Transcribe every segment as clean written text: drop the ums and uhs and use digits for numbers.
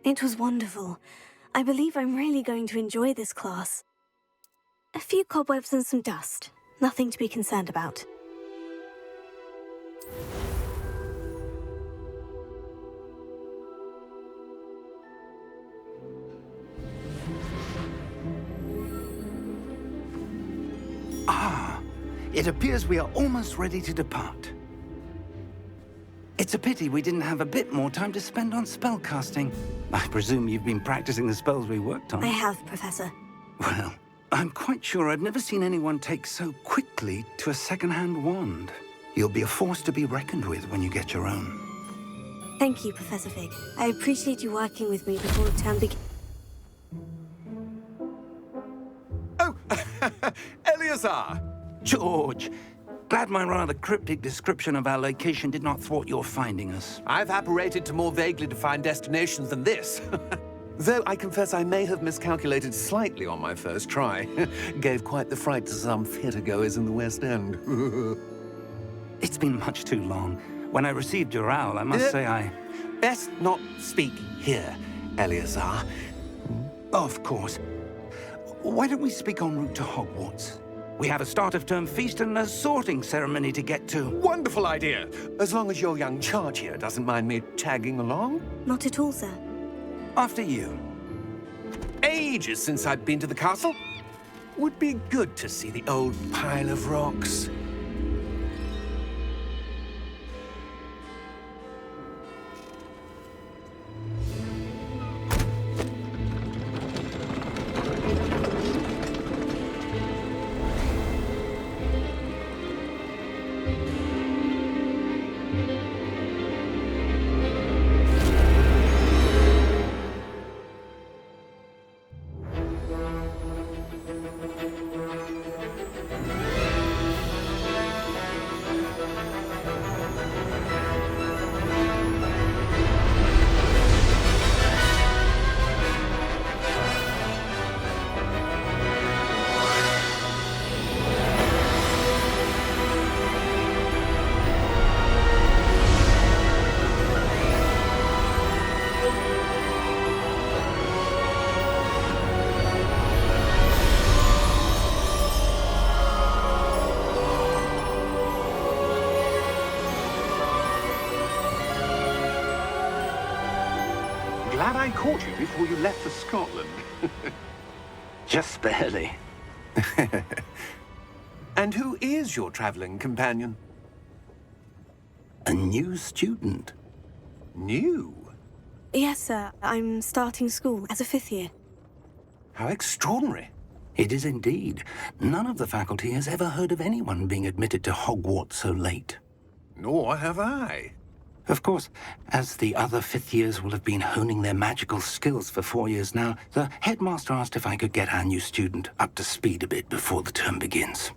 It was wonderful. I believe I'm really going to enjoy this class. A few cobwebs and some dust. Nothing to be concerned about. It appears we are almost ready to depart. It's a pity we didn't have a bit more time to spend on spellcasting. I presume you've been practicing the spells we worked on. I have, Professor. Well, I'm quite sure I've never seen anyone take so quickly to a second-hand wand. You'll be a force to be reckoned with when you get your own. Thank you, Professor Fig. I appreciate you working with me before the term begins. Oh, Eleazar! George, glad my rather cryptic description of our location did not thwart your finding us. I've apparated to more vaguely defined destinations than this. Though I confess I may have miscalculated slightly on my first try. Gave quite the fright to some theatre-goers in the West End. It's been much too long. When I received your owl, I must say I... Best not speak here, Eleazar. Of course. Why don't we speak en route to Hogwarts? We have a start-of-term feast and a sorting ceremony to get to. Wonderful idea! As long as your young charge here doesn't mind me tagging along. Not at all, sir. After you. Ages since I'd been to the castle. Would be good to see the old pile of rocks. Glad I caught you before you left for Scotland. Just barely. And who is your traveling companion? A new student. New? Yes, sir. I'm starting school as a 5th year. How extraordinary. It is indeed. None of the faculty has ever heard of anyone being admitted to Hogwarts so late. Nor have I. Of course, as the other 5th years will have been honing their magical skills for 4 years now, the headmaster asked if I could get our new student up to speed a bit before the term begins.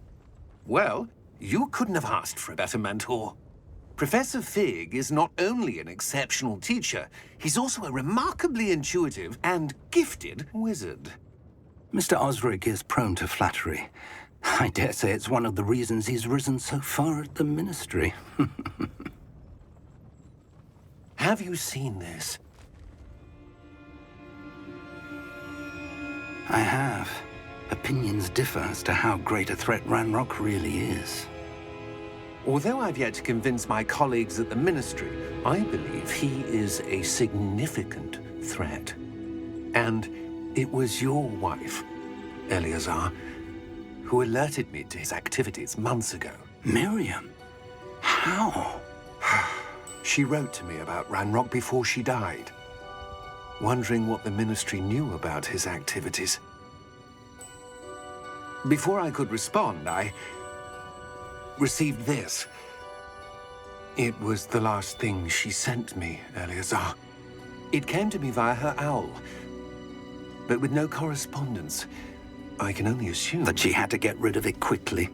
Well, you couldn't have asked for a better mentor. Professor Fig is not only an exceptional teacher, he's also a remarkably intuitive and gifted wizard. Mr. Osric is prone to flattery. I dare say it's one of the reasons he's risen so far at the Ministry. Have you seen this? I have. Opinions differ as to how great a threat Ranrock really is. Although I've yet to convince my colleagues at the Ministry, I believe he is a significant threat. And it was your wife, Eleazar, who alerted me to his activities months ago. Miriam? How? She wrote to me about Ranrock before she died, wondering what the Ministry knew about his activities. Before I could respond, I received this. It was the last thing she sent me, Eleazar. It came to me via her owl, but with no correspondence. I can only assume That she had to get rid of it quickly,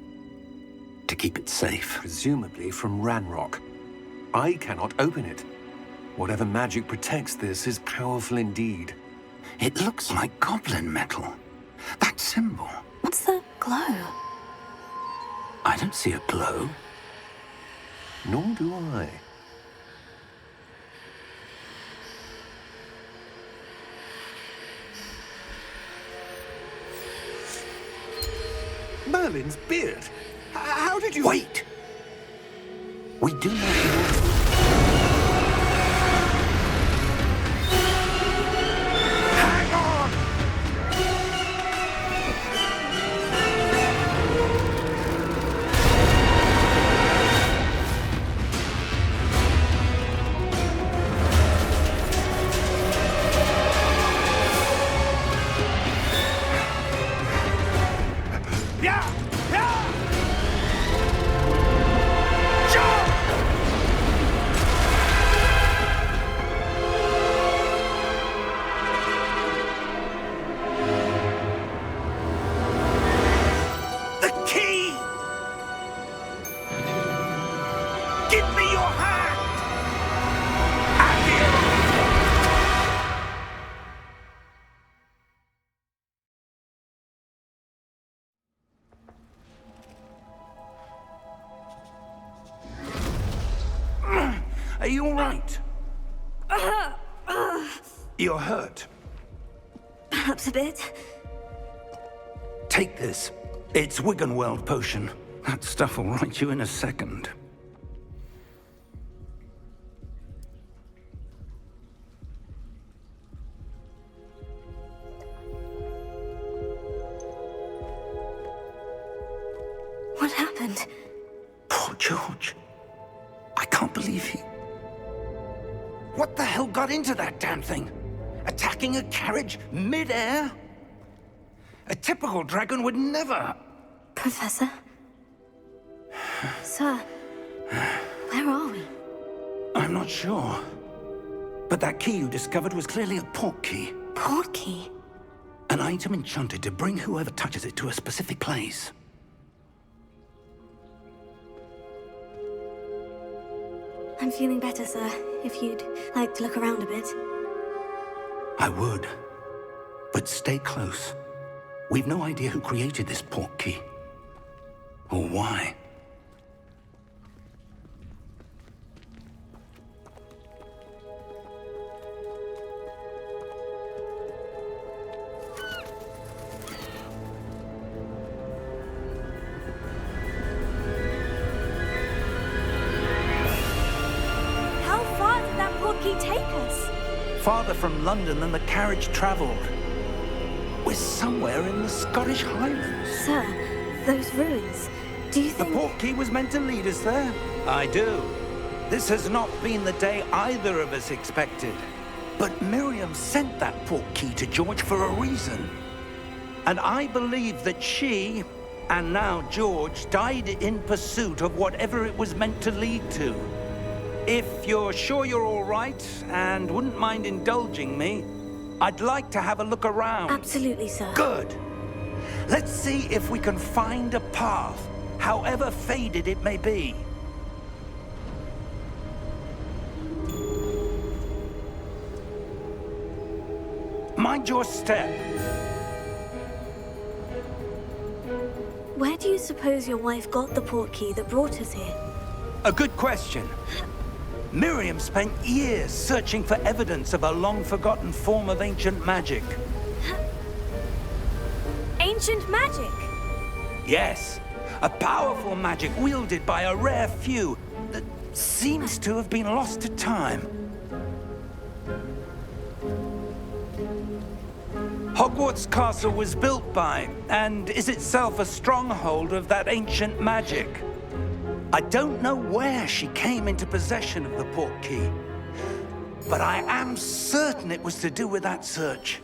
to keep it safe. presumably from Ranrock. I cannot open it. Whatever magic protects this is powerful indeed. It looks like goblin metal. That symbol. What's the glow? I don't see a glow. Nor do I. Merlin's beard. How did you... Wait! We do not know... Hang on! Yeah! Yeah! Jump! The key! Give me your hand! Are you all right? You're hurt. Perhaps a bit. Take this. It's Wiggenweld potion. That stuff will right you in a second. What happened? Poor George. I can't believe he... What the hell got into that damn thing? Attacking a carriage mid-air? A typical dragon would never... Professor? Sir, where are we? I'm not sure. But that key you discovered was clearly a port key. Port key? An item enchanted to bring whoever touches it to a specific place. I'm feeling better, sir. If you'd like to look around a bit. I would. But stay close. We've no idea who created this port key. Or why. How far did that port key take us? Farther from London than the carriage traveled. We're somewhere in the Scottish Highlands. Sir, those ruins. Do you The think... port key was meant to lead us there? I do. This has not been the day either of us expected. But Miriam sent that port key to George for a reason. And I believe that she, and now George, died in pursuit of whatever it was meant to lead to. If you're sure you're all right, and wouldn't mind indulging me, I'd like to have a look around. Absolutely, sir. Good. Let's see if we can find a path, however faded it may be. Mind your step. Where do you suppose your wife got the port key that brought us here? A good question. Miriam spent years searching for evidence of a long-forgotten form of ancient magic. Ancient magic? Yes, a powerful magic wielded by a rare few that seems to have been lost to time. Hogwarts Castle was built by, and is itself a stronghold of that ancient magic. I don't know where she came into possession of the port key, but I am certain it was to do with that search.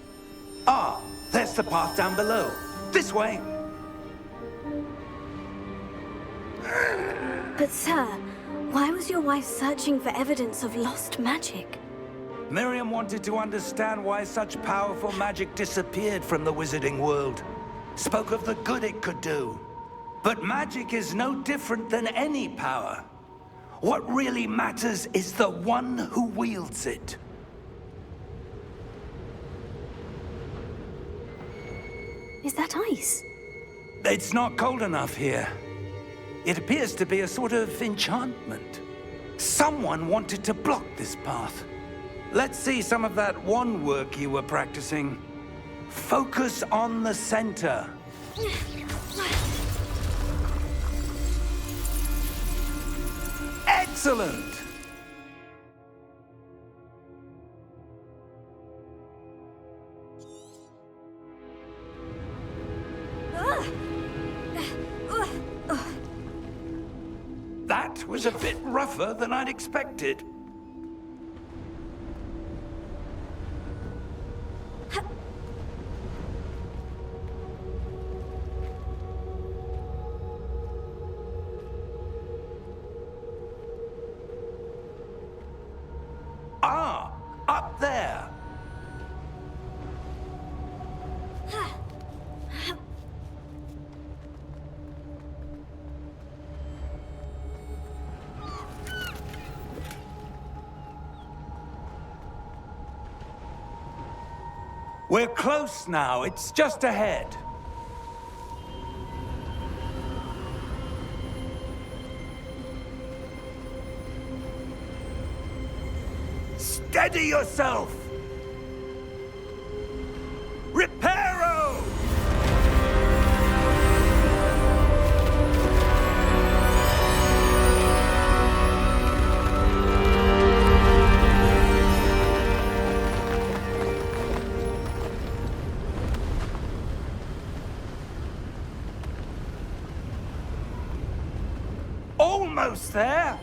Ah, there's the path down below. This way. But sir, why was your wife searching for evidence of lost magic? Miriam wanted to understand why such powerful magic disappeared from the wizarding world. Spoke of the good it could do. But magic is no different than any power. What really matters is the one who wields it. Is that ice? It's not cold enough here. It appears to be a sort of enchantment. Someone wanted to block this path. Let's see some of that wand work you were practicing. Focus on the center. Excellent! That was a bit rougher than I'd expected. Ah, up there. We're close now. It's just ahead. Steady yourself! Reparo! Almost there!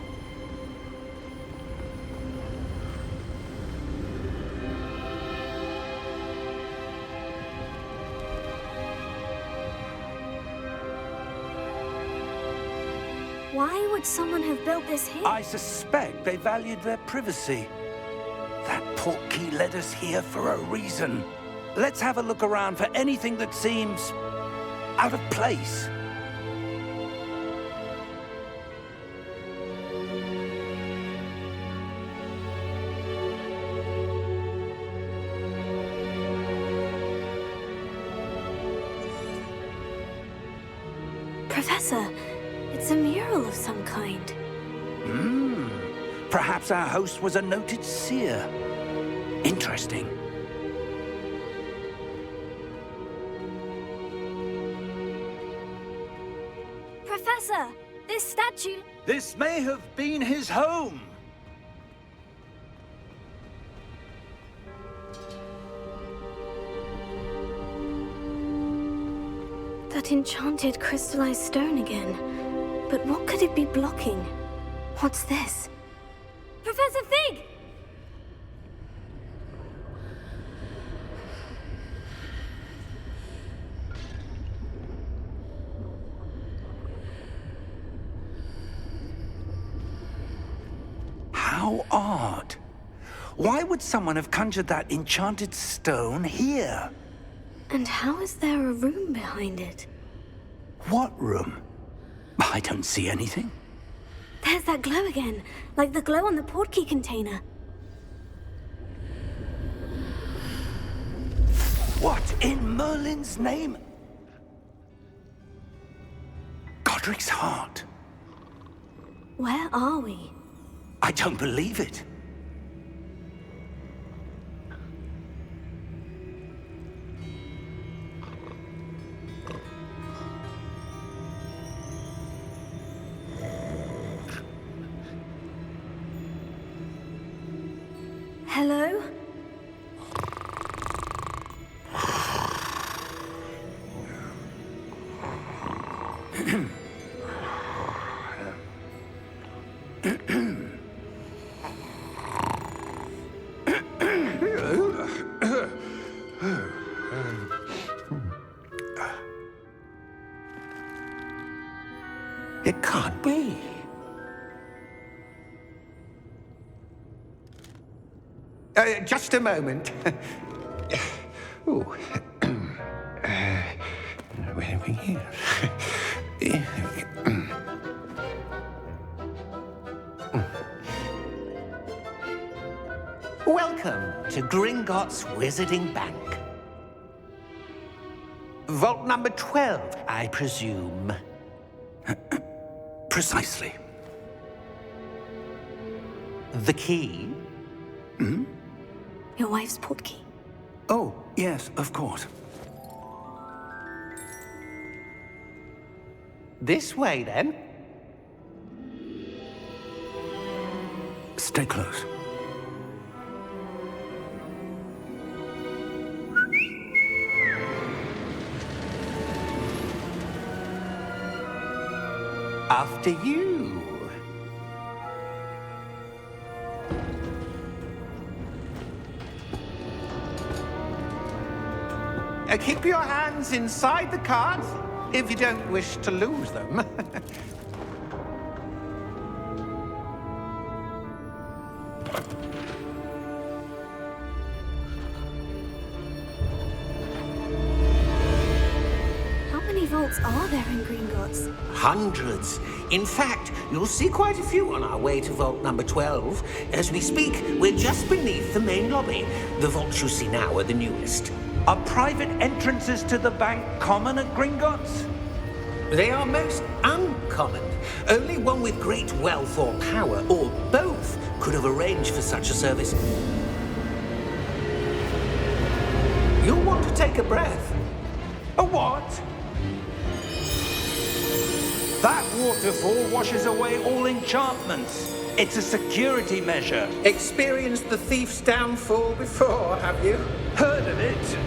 Why would someone have built this here? I suspect they valued their privacy. That portkey led us here for a reason. Let's have a look around for anything that seems out of place. Professor, it's a mural of some kind. Perhaps our host was a noted seer. Interesting. Professor, this statue... This may have been his home. That enchanted crystallized stone again. But what could it be blocking? What's this? Professor Fig! How odd. Why would someone have conjured that enchanted stone here? And how is there a room behind it? What room? I don't see anything. There's that glow again, like the glow on the portkey container. What in Merlin's name? Godric's heart. Where are we? I don't believe it. Hello? It can't be. Just a moment. Ooh. Where are we here? Welcome to Gringotts Wizarding Bank. Vault number 12, I presume. Precisely. The key? Your wife's portkey. Oh, yes, of course. This way, then. Stay close. After you. Keep your hands inside the cart if you don't wish to lose them. How many vaults are there in Gringotts? Hundreds. In fact, you'll see quite a few on our way to vault number 12. As we speak, we're just beneath the main lobby. The vaults you see now are the newest. Are private entrances to the bank common at Gringotts? They are most uncommon. Only one with great wealth or power, or both, could have arranged for such a service. You'll want to take a breath. A what? That waterfall washes away all enchantments. It's a security measure. Experienced the thief's downfall before, have you? Heard of it?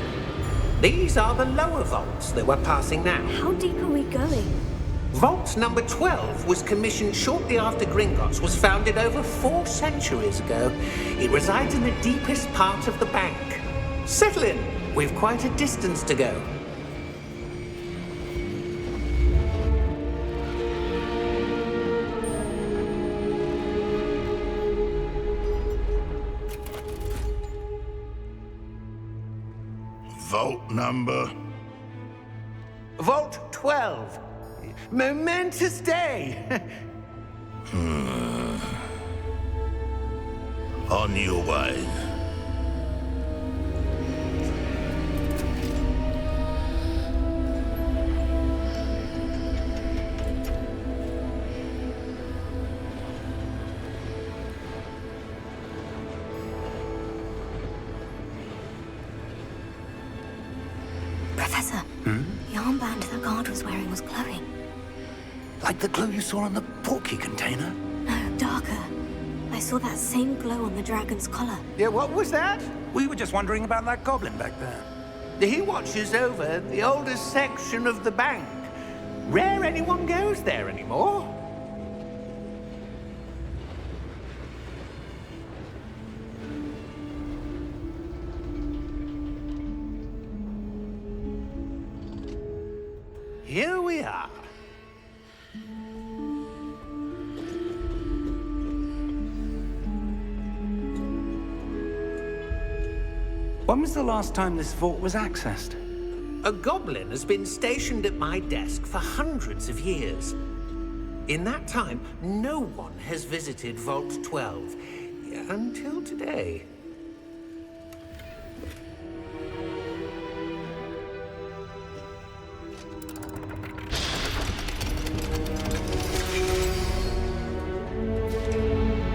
These are the lower vaults that we're passing now. How deep are we going? Vault number 12 was commissioned shortly after Gringotts was founded over 4 centuries ago. It resides in the deepest part of the bank. Settle in. We've quite a distance to go. Vault number? Vault 12. Momentous day. On your way. Professor, the armband the guard was wearing was glowing. Like the glow you saw on the portkey container? No, darker. I saw that same glow on the dragon's collar. Yeah, what was that? We were just wondering about that goblin back there. He watches over the oldest section of the bank. Rare anyone goes there anymore. Here we are. When was the last time this vault was accessed? A goblin has been stationed at my desk for hundreds of years. In that time, no one has visited Vault 12 until today.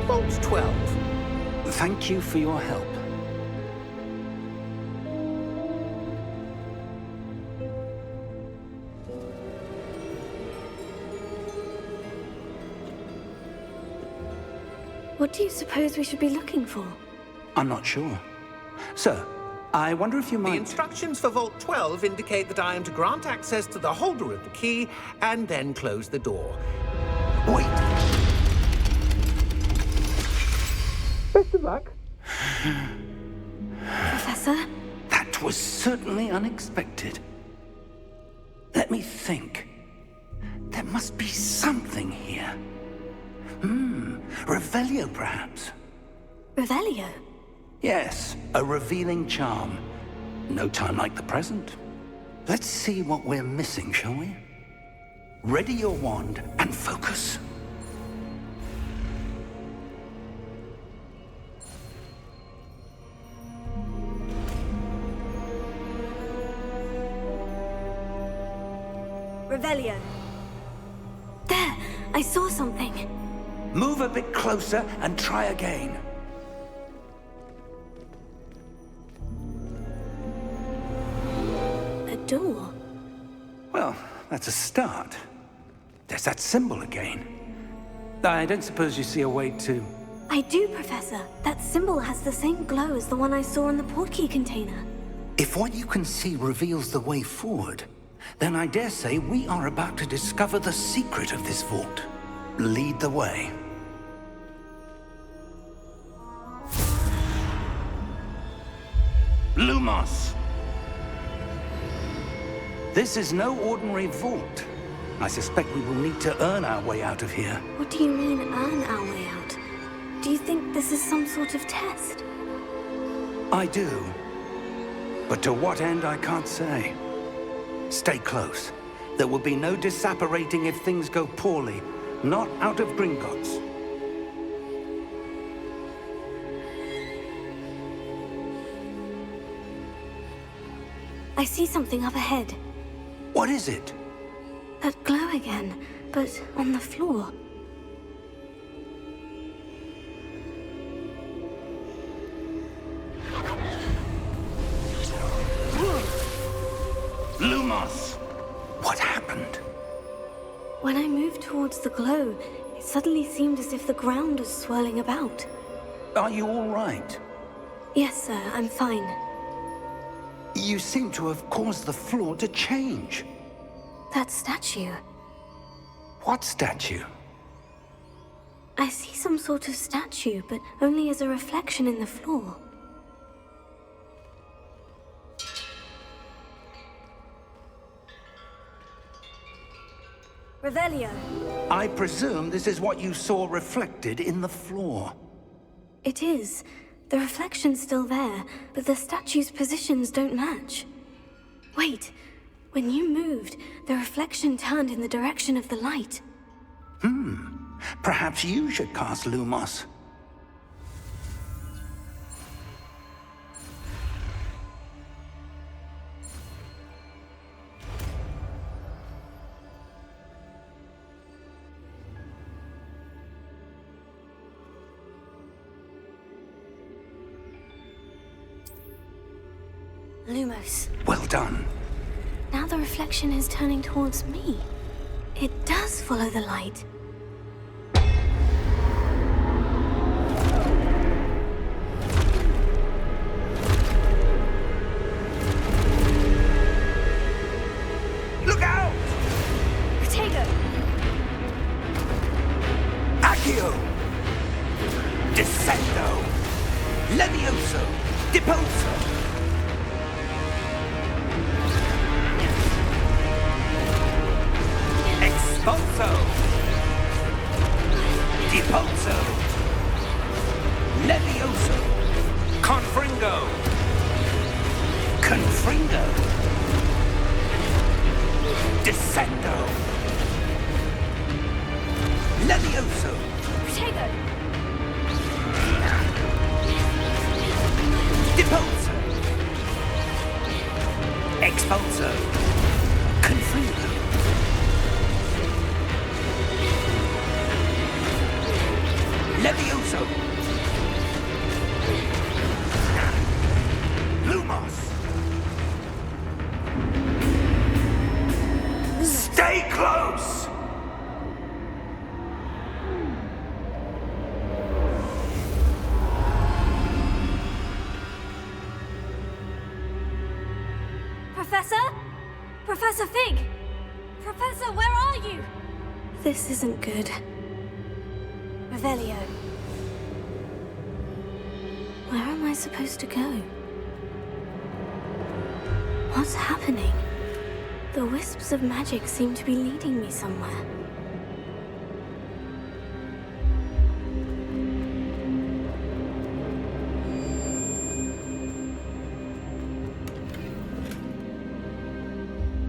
Vault 12. Thank you for your help. What do you suppose we should be looking for? I'm not sure. Sir, I wonder if you The might... instructions for Vault 12 indicate that I am to grant access to the holder of the key and then close the door. Wait! Best of luck. Professor? That was certainly unexpected. Let me think. There must be something here. Revelio, perhaps? Revelio? Yes, a revealing charm. No time like the present. Let's see what we're missing, shall we? Ready your wand and focus. Revelio. There! I saw something. Move a bit closer and try again. A door. Well, that's a start. There's that symbol again. I don't suppose you see a way to... I do, Professor. That symbol has the same glow as the one I saw in the portkey container. If what you can see reveals the way forward, then I dare say we are about to discover the secret of this vault. Lead the way. Lumos! This is no ordinary vault. I suspect we will need to earn our way out of here. What do you mean, earn our way out? Do you think this is some sort of test? I do. But to what end, I can't say. Stay close. There will be no disapparating if things go poorly. Not out of Gringotts. I see something up ahead. What is it? That glow again, but on the floor. Lumos! What happened? When I moved towards the glow, it suddenly seemed as if the ground was swirling about. Are you all right? Yes, sir, I'm fine. You seem to have caused the floor to change. That statue. What statue? I see some sort of statue, but only as a reflection in the floor. Revelio. I presume this is what you saw reflected in the floor. It is. The reflection's still there, but the statue's positions don't match. Wait. When you moved, the reflection turned in the direction of the light. Perhaps you should cast Lumos. Lumos. Well done. Now the reflection is turning towards me. It does follow the light. Look out! Protego! Accio! Descendo! Levioso! Deposo! Expulso! Deposo! Levioso! Confringo! Confringo! Descendo! Levioso! Protego! Deposo! Expulso! Confringo! Levioso! Lumos! Stay close! Professor? Professor Fig! Professor, where are you? This isn't good. Revelio. Where am I supposed to go? What's happening? The wisps of magic seem to be leading me somewhere.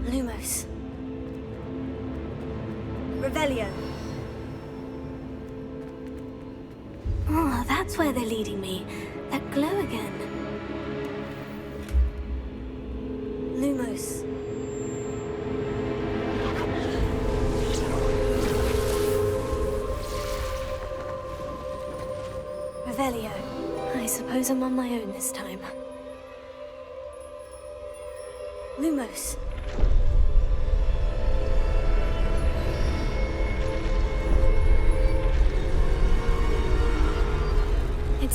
Lumos. Revelio. Oh, that's where they're leading me. That glow again. Lumos. Revelio. I suppose I'm on my own this time. Lumos.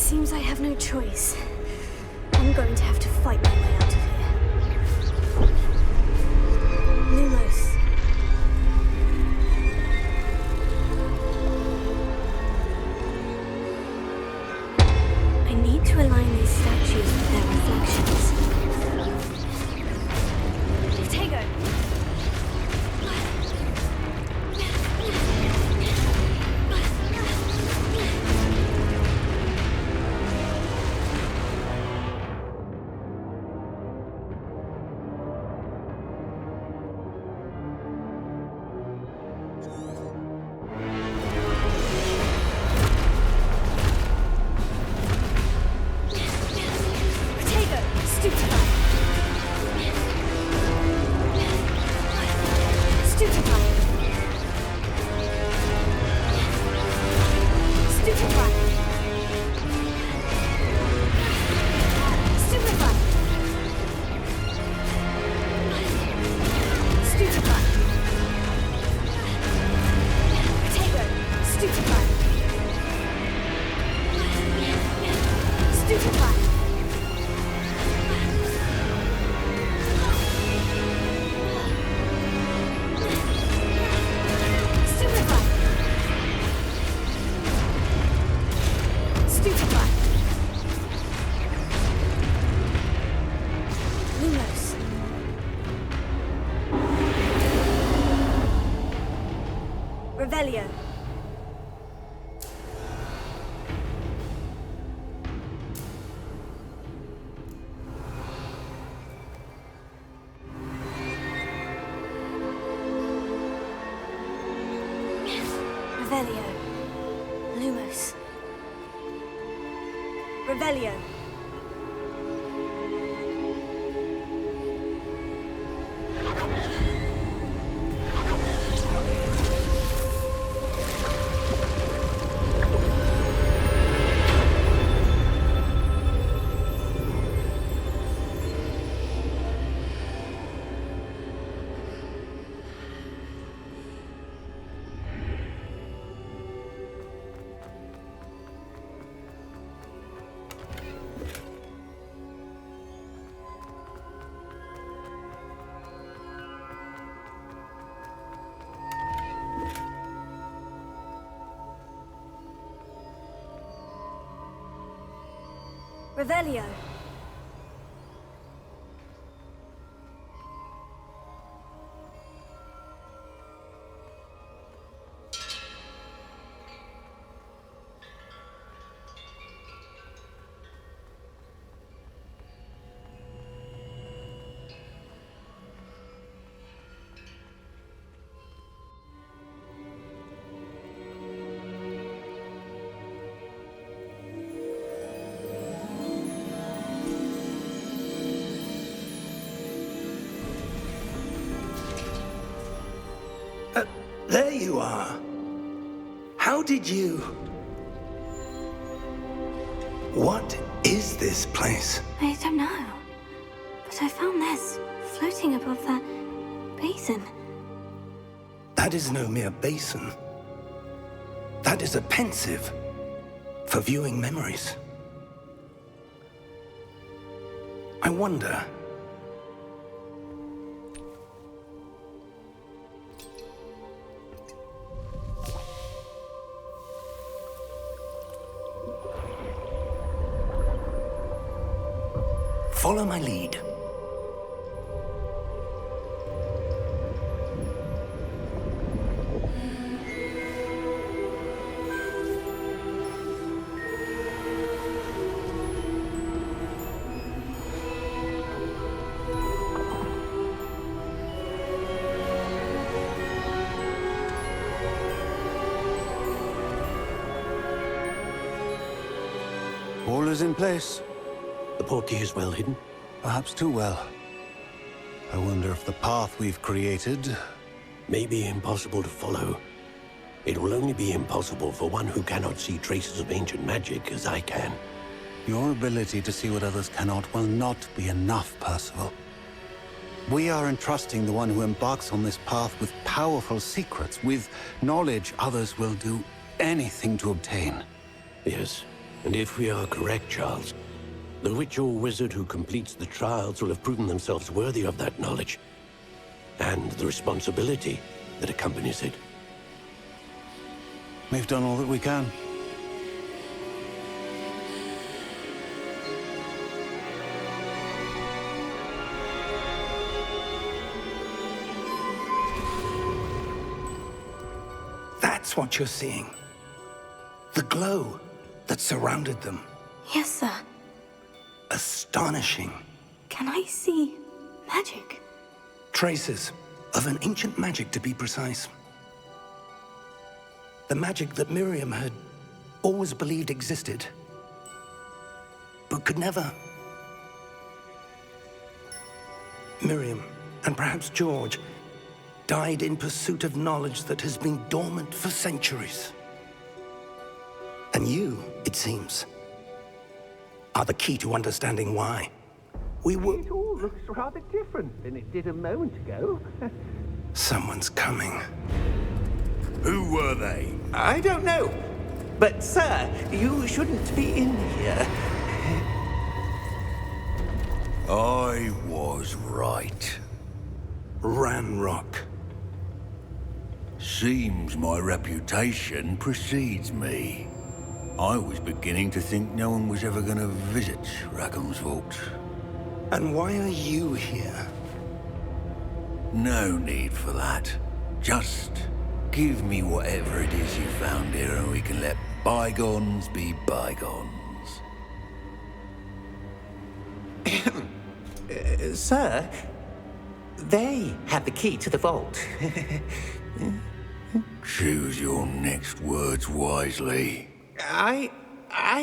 seems I have no choice. I'm going to have to fight my way out of here. Lumos. I need to align these statues with their reflections. Tego! Revelio. Revelio. Lumos. Revelio. Revelio. There you are. How did you... What is this place? I don't know. But I found this floating above that basin. That is no mere basin. That is a pensive for viewing memories. I wonder... Follow my lead. All is in place. The portkey is well hidden. Perhaps too well. I wonder if the path we've created... May be impossible to follow. It will only be impossible for one who cannot see traces of ancient magic as I can. Your ability to see what others cannot will not be enough, Percival. We are entrusting the one who embarks on this path with powerful secrets, with knowledge others will do anything to obtain. Yes, And if we are correct, Charles, the witch or wizard who completes the trials will have proven themselves worthy of that knowledge and the responsibility that accompanies it. We've done all that we can. That's what you're seeing. The glow that surrounded them. Yes, sir. Astonishing. Can I see magic? Traces of an ancient magic, to be precise. The magic that Miriam had always believed existed, but could never. Miriam, and perhaps George, died in pursuit of knowledge that has been dormant for centuries. And you, it seems, are the key to understanding why. It all looks rather different than it did a moment ago. Someone's coming. Who were they? I don't know. But, sir, you shouldn't be in here. I was right. Ranrock. Seems my reputation precedes me. I was beginning to think no one was ever going to visit Rackham's vault. And why are you here? No need for that. Just give me whatever it is you found here and we can let bygones be bygones. Sir, they have the key to the vault. Choose your next words wisely. I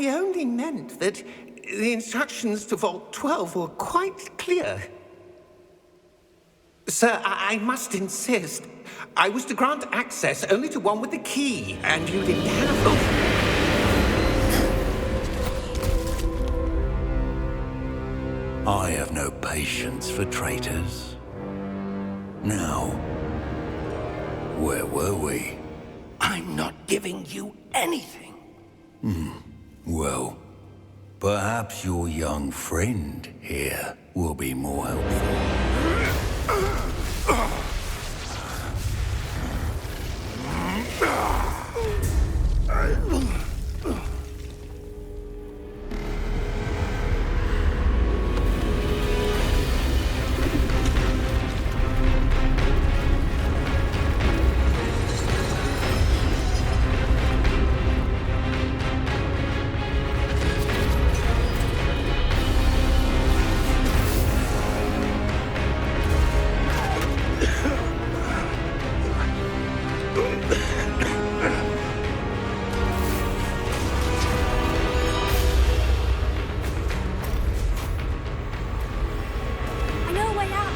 only meant that the instructions to Vault 12 were quite clear. Sir, I must insist. I was to grant access only to one with the key, and you didn't have them. I have no patience for traitors. Now, where were we? I'm not giving you anything. Well, perhaps your young friend here will be more helpful. I know a way out.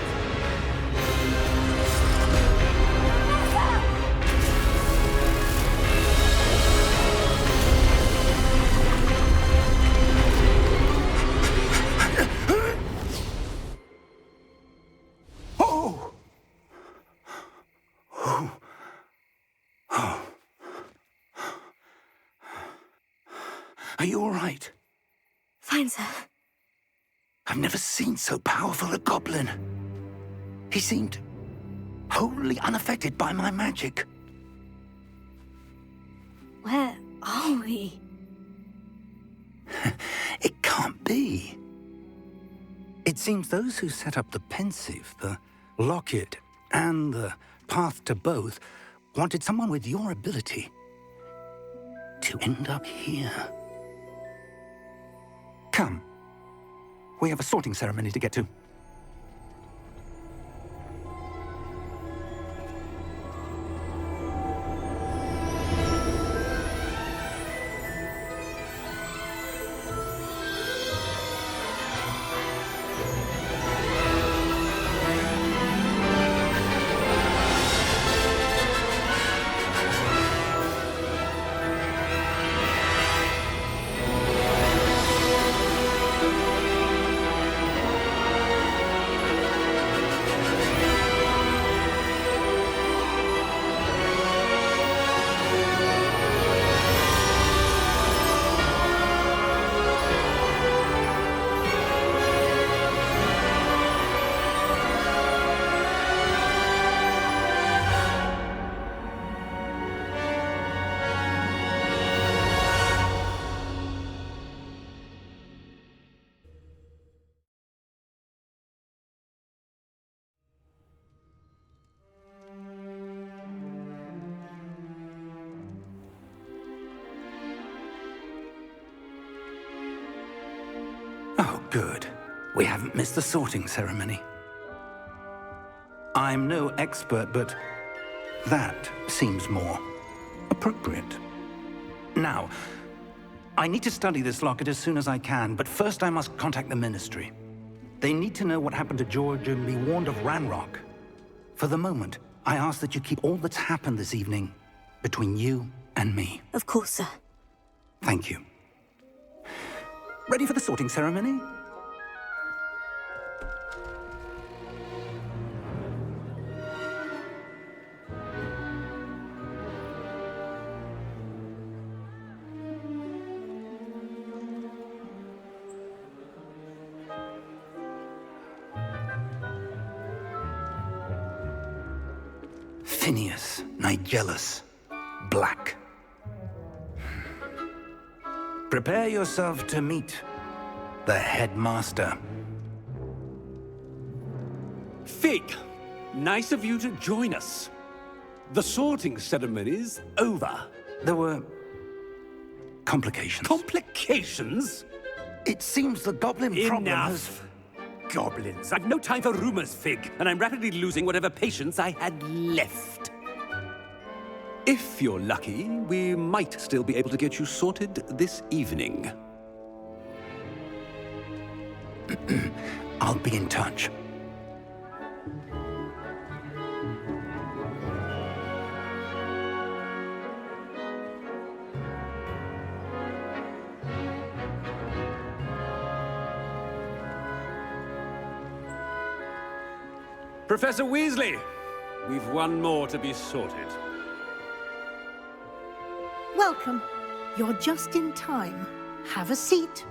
Oh! Are you all right? Fine, sir. I've never seen so powerful a goblin. He seemed wholly unaffected by my magic. Where are we? It can't be. It seems those who set up the pensive, the locket, and the path to both wanted someone with your ability to end up here. Come. We have a sorting ceremony to get to. good. We haven't missed the sorting ceremony. I'm no expert, but that seems more appropriate. Now, I need to study this locket as soon as I can, but first I must contact the Ministry. They need to know what happened to George and be warned of Ranrock. For the moment, I ask that you keep all that's happened this evening between you and me. Of course, sir. Thank you. Ready for the sorting ceremony? Phineas, Nigellus, Black. Prepare yourself to meet the headmaster. Fig, nice of you to join us. The sorting ceremony's over. There were complications. Complications? It seems the goblin problem has... Enough. Goblins. I've no time for rumors, Fig, and I'm rapidly losing whatever patience I had left. If you're lucky, we might still be able to get you sorted this evening. I'll be in touch. Professor Weasley, we've one more to be sorted. Welcome. You're just in time. Have a seat.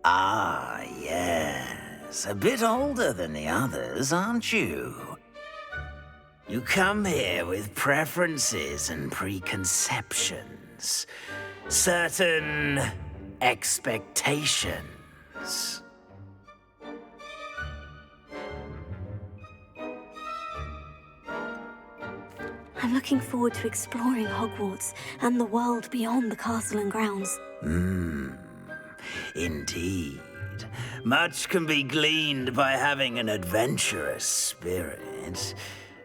Ah, yes. A bit older than the others, aren't you? You come here with preferences and preconceptions. Certain expectations. I'm looking forward to exploring Hogwarts and the world beyond the castle and grounds. Indeed. Much can be gleaned by having an adventurous spirit.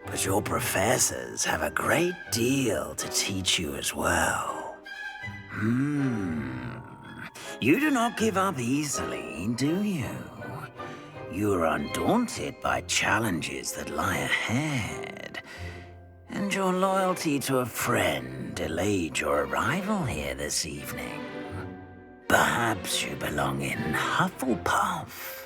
But your professors have a great deal to teach you as well. You do not give up easily, do you? You are undaunted by challenges that lie ahead. And your loyalty to a friend delayed your arrival here this evening. Perhaps you belong in Hufflepuff.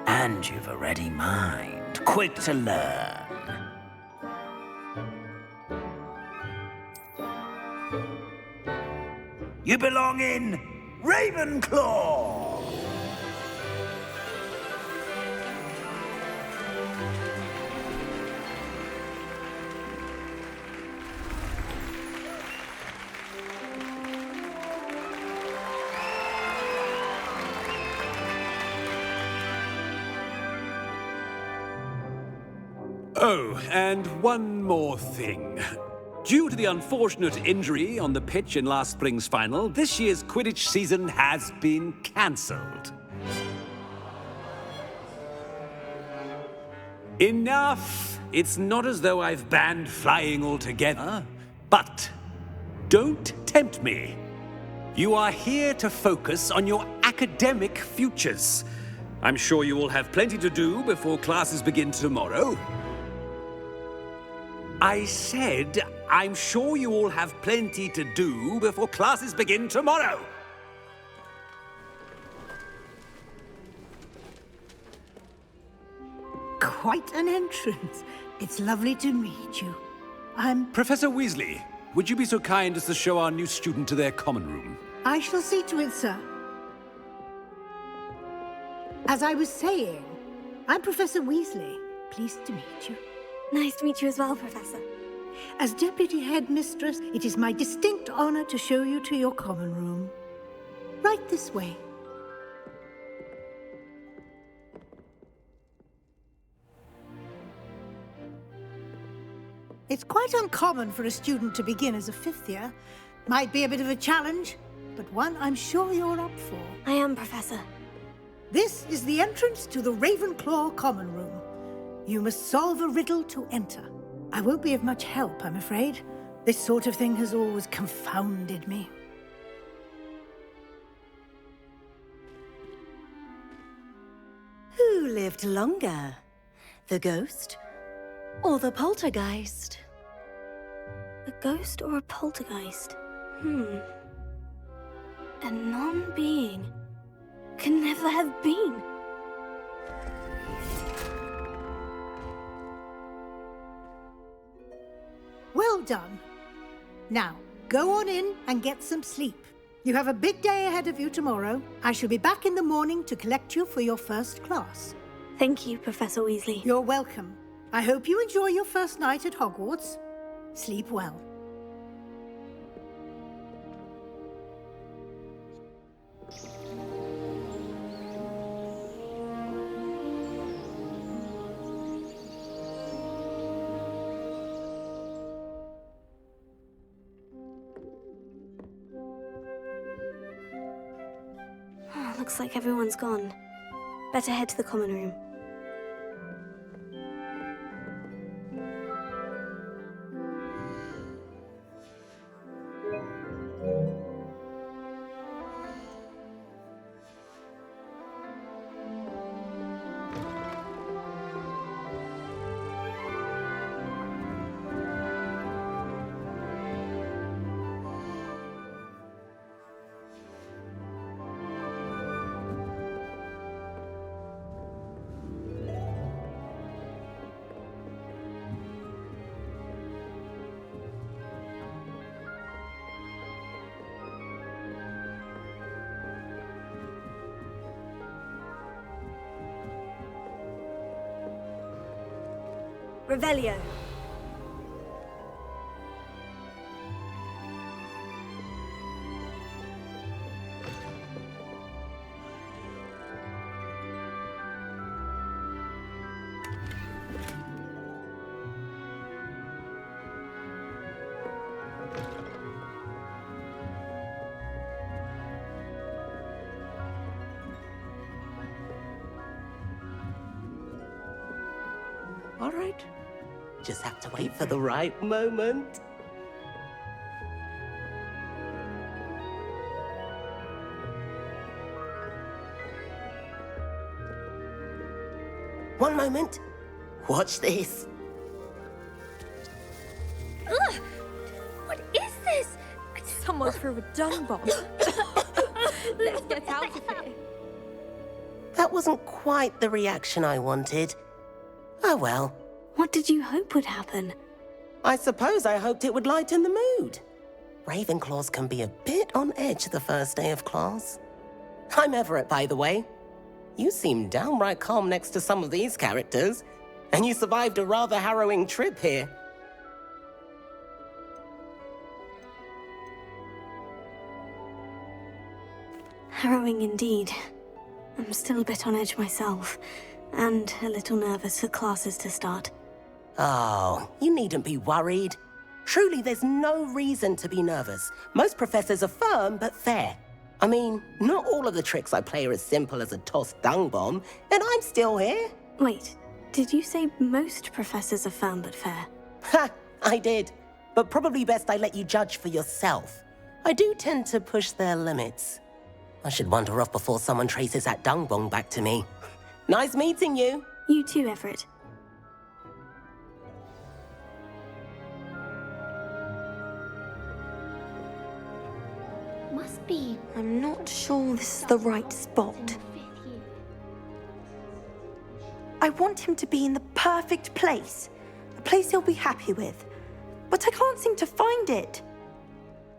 And you've a ready mind, quick to learn. You belong in Ravenclaw! Oh, and one more thing. Due to the unfortunate injury on the pitch in last spring's final, this year's Quidditch season has been cancelled. Enough! It's not as though I've banned flying altogether, but don't tempt me. You are here to focus on your academic futures. I'm sure you will have plenty to do before classes begin tomorrow. I said, I'm sure you all have plenty to do before classes begin tomorrow. Quite an entrance. It's lovely to meet you. I'm... Professor Weasley, would you be so kind as to show our new student to their common room? I shall see to it, sir. As I was saying, I'm Professor Weasley. Pleased to meet you. Nice to meet you as well, Professor. As Deputy Headmistress, it is my distinct honor to show you to your common room. Right this way. It's quite uncommon for a student to begin as a fifth year. Might be a bit of a challenge, but one I'm sure you're up for. I am, Professor. This is the entrance to the Ravenclaw common room. You must solve a riddle to enter. I won't be of much help, I'm afraid. This sort of thing has always confounded me. Who lived longer? The ghost or the poltergeist? A ghost or a poltergeist? A non-being can never have been. Well done. Now, go on in and get some sleep. You have a big day ahead of you tomorrow. I shall be back in the morning to collect you for your first class. Thank you, Professor Weasley. You're welcome. I hope you enjoy your first night at Hogwarts. Sleep well. Looks like everyone's gone. Better head to the common room. Revelio. All right. Just have to wait for the right moment. One moment. Watch this. Ugh! What is this? Someone threw a dung bomb. Let's get out of here. That wasn't quite the reaction I wanted. Oh well. What did you hope would happen? I suppose I hoped it would lighten the mood. Ravenclaws can be a bit on edge the first day of class. I'm Everett, by the way. You seem downright calm next to some of these characters, and you survived a rather harrowing trip here. Harrowing indeed. I'm still a bit on edge myself, and a little nervous for classes to start. Oh, you needn't be worried. Truly, there's no reason to be nervous. Most professors are firm but fair. I mean, not all of the tricks I play are as simple as a tossed dung bomb, and I'm still here. Wait, did you say most professors are firm but fair? Ha, I did. But probably best I let you judge for yourself. I do tend to push their limits. I should wander off before someone traces that dung bomb back to me. Nice meeting you. You too, Everett. Must be. I'm not sure this is the right spot. I want him to be in the perfect place. A place he'll be happy with. But I can't seem to find it.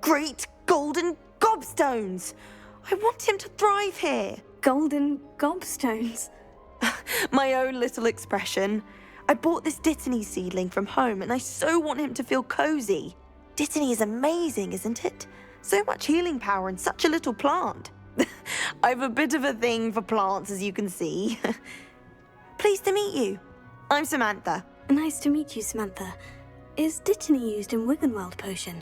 Great golden Gobstones! I want him to thrive here. Golden gobstones. My own little expression. I bought this Dittany seedling from home and I so want him to feel cozy. Dittany is amazing, isn't it? So much healing power in such a little plant. I've a bit of a thing for plants, as you can see. Pleased to meet you. I'm Samantha. Nice to meet you, Samantha. Is Dittany used in Wiggenweld potion?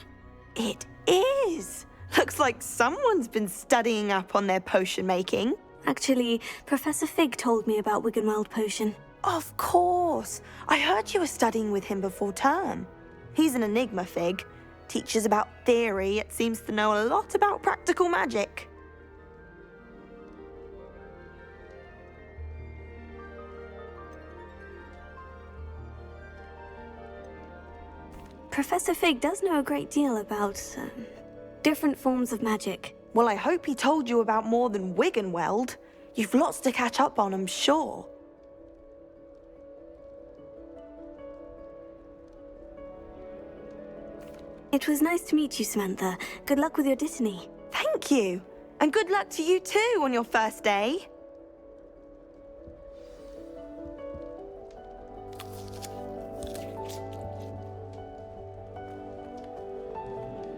It is. Looks like someone's been studying up on their potion making. Actually, Professor Fig told me about Wiggenweld potion. Of course. I heard you were studying with him before term. He's an enigma, Fig. Teaches about theory, yet seems to know a lot about practical magic. Professor Fig does know a great deal about different forms of magic. Well, I hope he told you about more than Wiggenweld. You've lots to catch up on, I'm sure. It was nice to meet you, Samantha. Good luck with your Dittany. Thank you. And good luck to you too on your first day.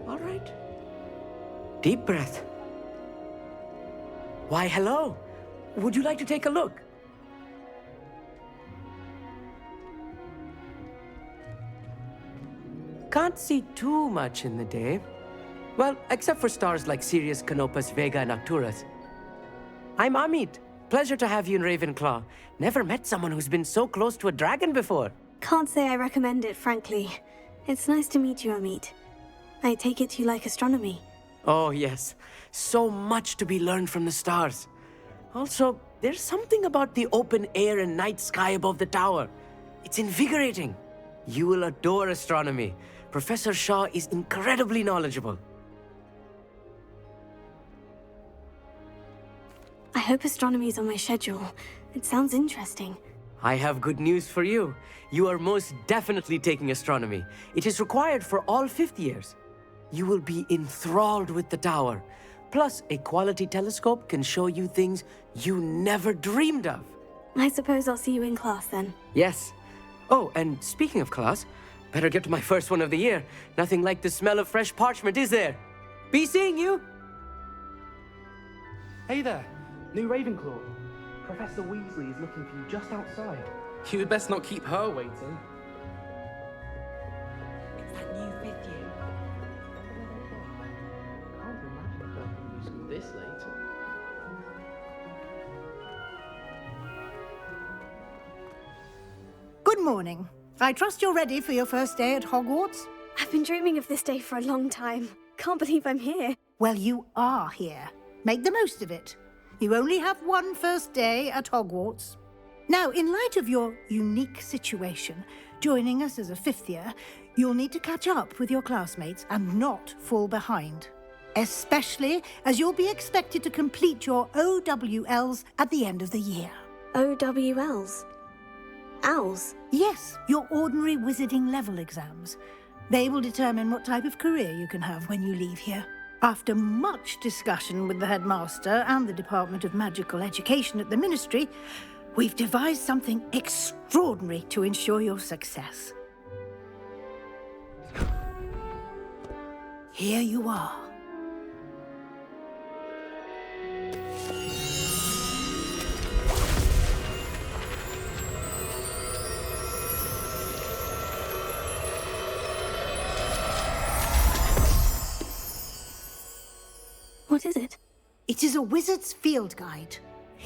All right. Deep breath. Why, hello. Would you like to take a look? Can't see too much in the day. Well, except for stars like Sirius, Canopus, Vega, and Arcturus. I'm Amit. Pleasure to have you in Ravenclaw. Never met someone who's been so close to a dragon before. Can't say I recommend it, frankly. It's nice to meet you, Amit. I take it you like astronomy. Oh, yes. So much to be learned from the stars. Also, there's something about the open air and night sky above the tower. It's invigorating. You will adore astronomy. Professor Shaw is incredibly knowledgeable. I hope astronomy's on my schedule. It sounds interesting. I have good news for you. You are most definitely taking astronomy. It is required for all fifth years. You will be enthralled with the tower. Plus, a quality telescope can show you things you never dreamed of. I suppose I'll see you in class then. Yes. Oh, and speaking of class, better get to my first one of the year. Nothing like the smell of fresh parchment, is there? Be seeing you! Hey there, new Ravenclaw. Professor Weasley is looking for you just outside. You'd best not keep her waiting. It's that new fifth year. Can't imagine going to new school this late. Good morning. I trust you're ready for your first day at Hogwarts? I've been dreaming of this day for a long time. Can't believe I'm here. Well, you are here. Make the most of it. You only have one first day at Hogwarts. Now, in light of your unique situation, joining us as a fifth year, you'll need to catch up with your classmates and not fall behind. Especially as you'll be expected to complete your OWLs at the end of the year. OWLs? Owls? Yes, your ordinary wizarding level exams. They will determine what type of career you can have when you leave here. After much discussion with the headmaster and the Department of Magical Education at the Ministry, we've devised something extraordinary to ensure your success. Here you are. What is it? It is a wizard's field guide.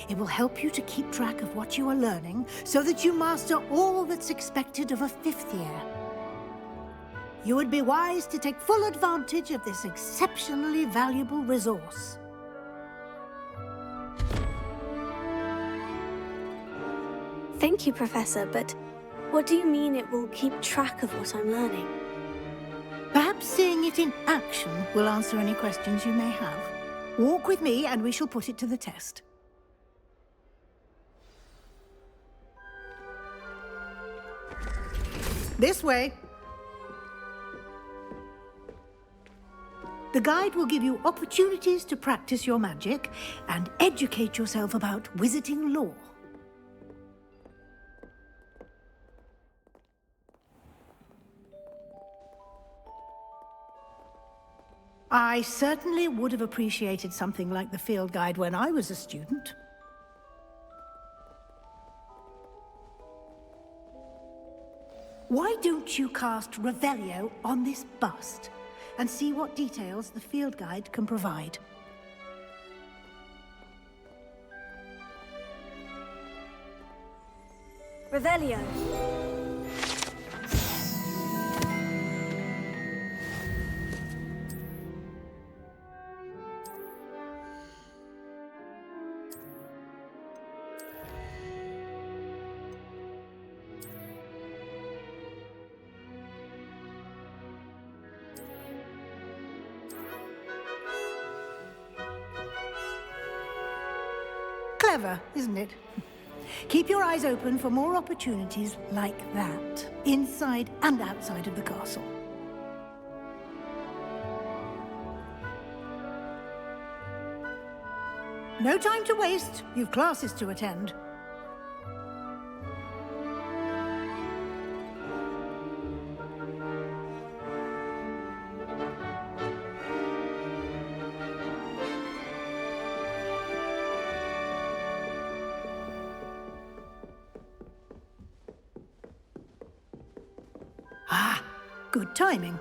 It will help you to keep track of what you are learning so that you master all that's expected of a fifth year. You would be wise to take full advantage of this exceptionally valuable resource. Thank you, Professor, but what do you mean it will keep track of what I'm learning? Perhaps seeing it in action will answer any questions you may have. Walk with me and we shall put it to the test. This way. The guide will give you opportunities to practice your magic and educate yourself about wizarding lore. I certainly would have appreciated something like the field guide when I was a student. Why don't you cast Revelio on this bust and see what details the field guide can provide? Revelio. Clever, isn't it? Keep your eyes open for more opportunities like that, inside and outside of the castle. No time to waste. You've classes to attend. Good timing.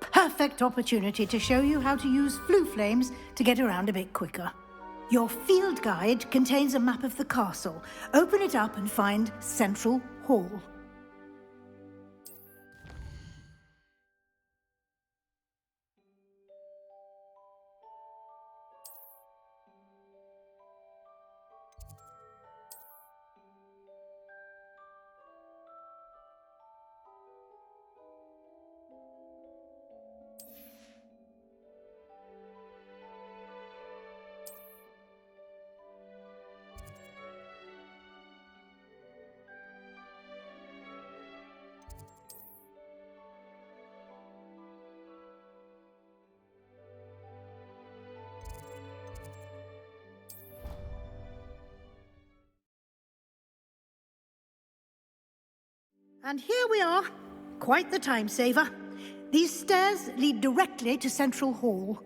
Perfect opportunity to show you how to use flue flames to get around a bit quicker. Your field guide contains a map of the castle. Open it up and find Central Hall. And here we are. Quite the time saver. These stairs lead directly to Central Hall.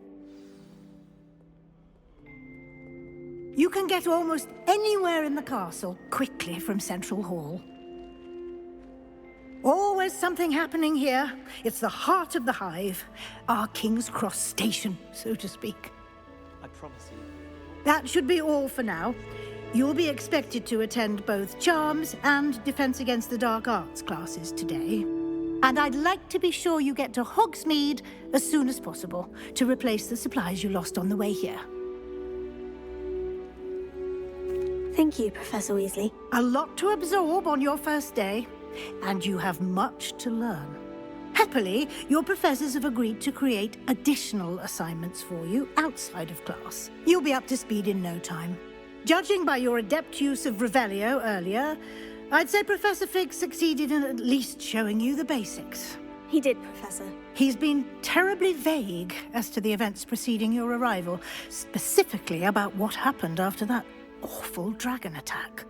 You can get almost anywhere in the castle quickly from Central Hall. Always something happening here. It's the heart of the hive. Our King's Cross station, so to speak. I promise you. That should be all for now. You'll be expected to attend both Charms and Defense Against the Dark Arts classes today. And I'd like to be sure you get to Hogsmeade as soon as possible to replace the supplies you lost on the way here. Thank you, Professor Weasley. A lot to absorb on your first day, and you have much to learn. Happily, your professors have agreed to create additional assignments for you outside of class. You'll be up to speed in no time. Judging by your adept use of Revelio earlier, I'd say Professor Fig succeeded in at least showing you the basics. He did, Professor. He's been terribly vague as to the events preceding your arrival, specifically about what happened after that awful dragon attack.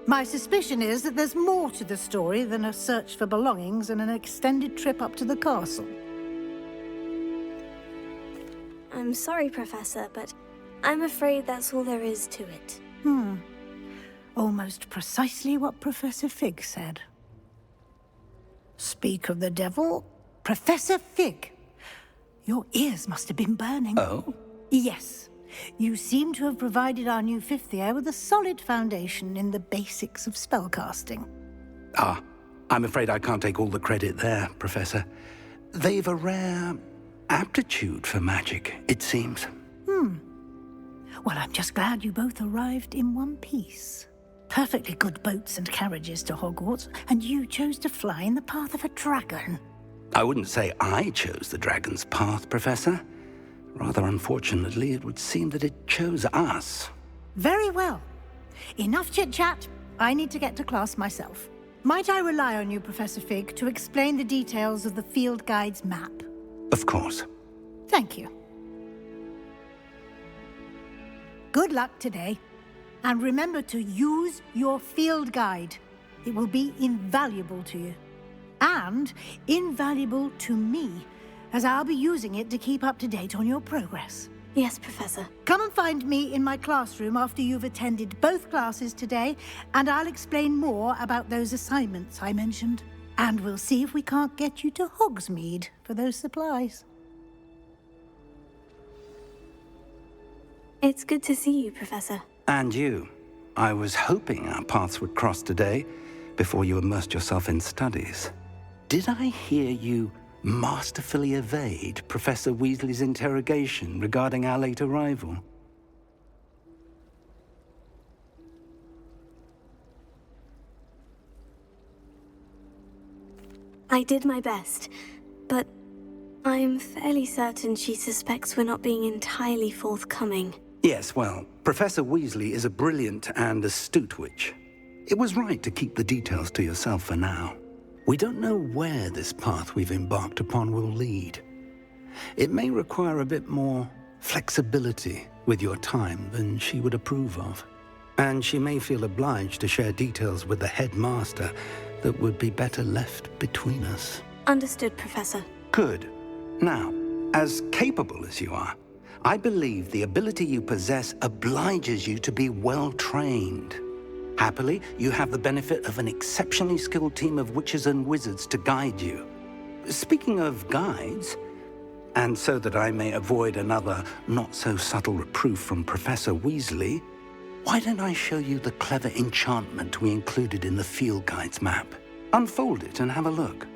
My suspicion is that there's more to the story than a search for belongings and an extended trip up to the castle. I'm sorry, Professor, but I'm afraid that's all there is to it. Almost precisely what Professor Fig said. Speak of the devil, Professor Fig. Your ears must have been burning. Oh? Yes. You seem to have provided our new fifth year with a solid foundation in the basics of spellcasting. Ah, I'm afraid I can't take all the credit there, Professor. They've a rare aptitude for magic, it seems. Well, I'm just glad you both arrived in one piece. Perfectly good boats and carriages to Hogwarts, and you chose to fly in the path of a dragon. I wouldn't say I chose the dragon's path, Professor. Rather unfortunately, it would seem that it chose us. Very well. Enough chit-chat. I need to get to class myself. Might I rely on you, Professor Fig, to explain the details of the field guide's map? Of course. Thank you. Good luck today. And remember to use your field guide. It will be invaluable to you. And invaluable to me, as I'll be using it to keep up to date on your progress. Yes, Professor. Come and find me in my classroom after you've attended both classes today, and I'll explain more about those assignments I mentioned. And we'll see if we can't get you to Hogsmeade for those supplies. It's good to see you, Professor. And you. I was hoping our paths would cross today, before you immersed yourself in studies. Did I hear you masterfully evade Professor Weasley's interrogation regarding our late arrival? I did my best, but I'm fairly certain she suspects we're not being entirely forthcoming. Yes, well, Professor Weasley is a brilliant and astute witch. It was right to keep the details to yourself for now. We don't know where this path we've embarked upon will lead. It may require a bit more flexibility with your time than she would approve of. And she may feel obliged to share details with the headmaster that would be better left between us. Understood, Professor. Good. Now, as capable as you are, I believe the ability you possess obliges you to be well-trained. Happily, you have the benefit of an exceptionally skilled team of witches and wizards to guide you. Speaking of guides, and so that I may avoid another not-so-subtle reproof from Professor Weasley, why don't I show you the clever enchantment we included in the field guide's map? Unfold it and have a look.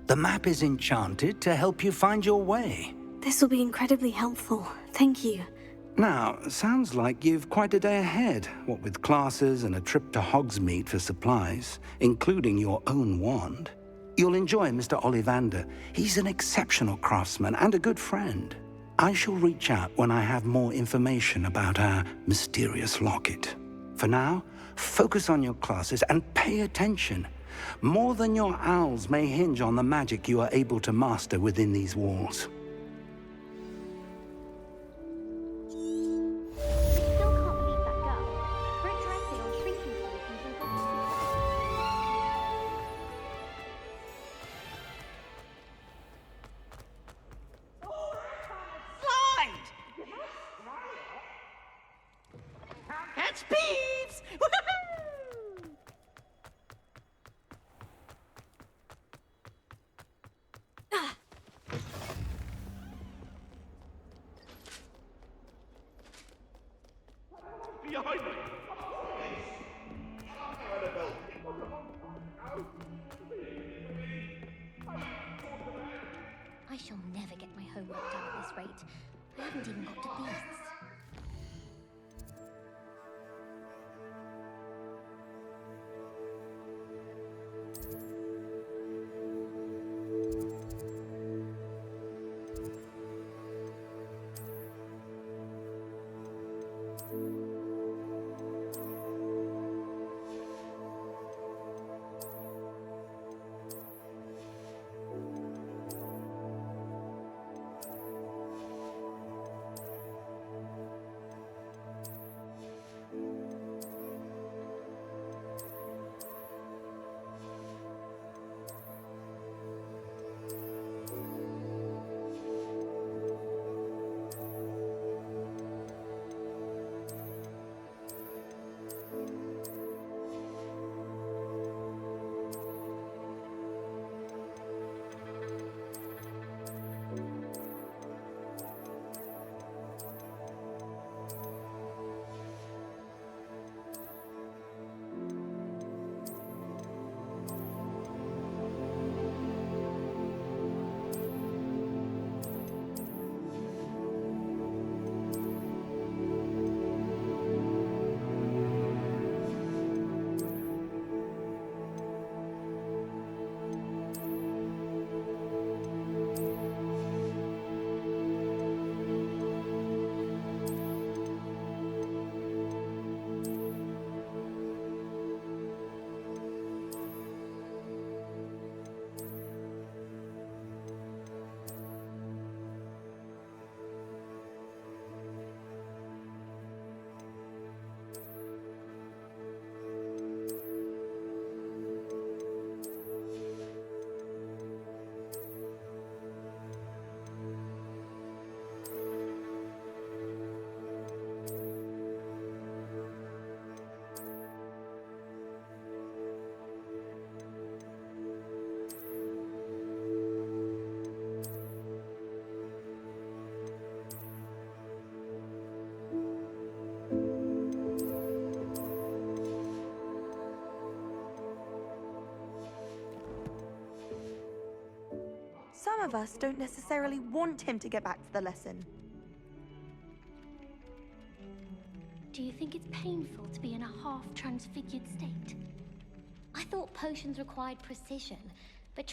The map is enchanted to help you find your way. This will be incredibly helpful. Thank you. Now, sounds like you've quite a day ahead, what with classes and a trip to Hogsmeade for supplies, including your own wand. You'll enjoy Mr. Ollivander. He's an exceptional craftsman and a good friend. I shall reach out when I have more information about our mysterious locket. For now, focus on your classes and pay attention. More than your owls may hinge on the magic you are able to master within these walls. Catch thieves! Behind me! I shall never get my homework done at this rate. I haven't even got to beasts. some of us don't necessarily want him to get back to the lesson. Do you think it's painful to be in a half-transfigured state? I thought potions required precision, but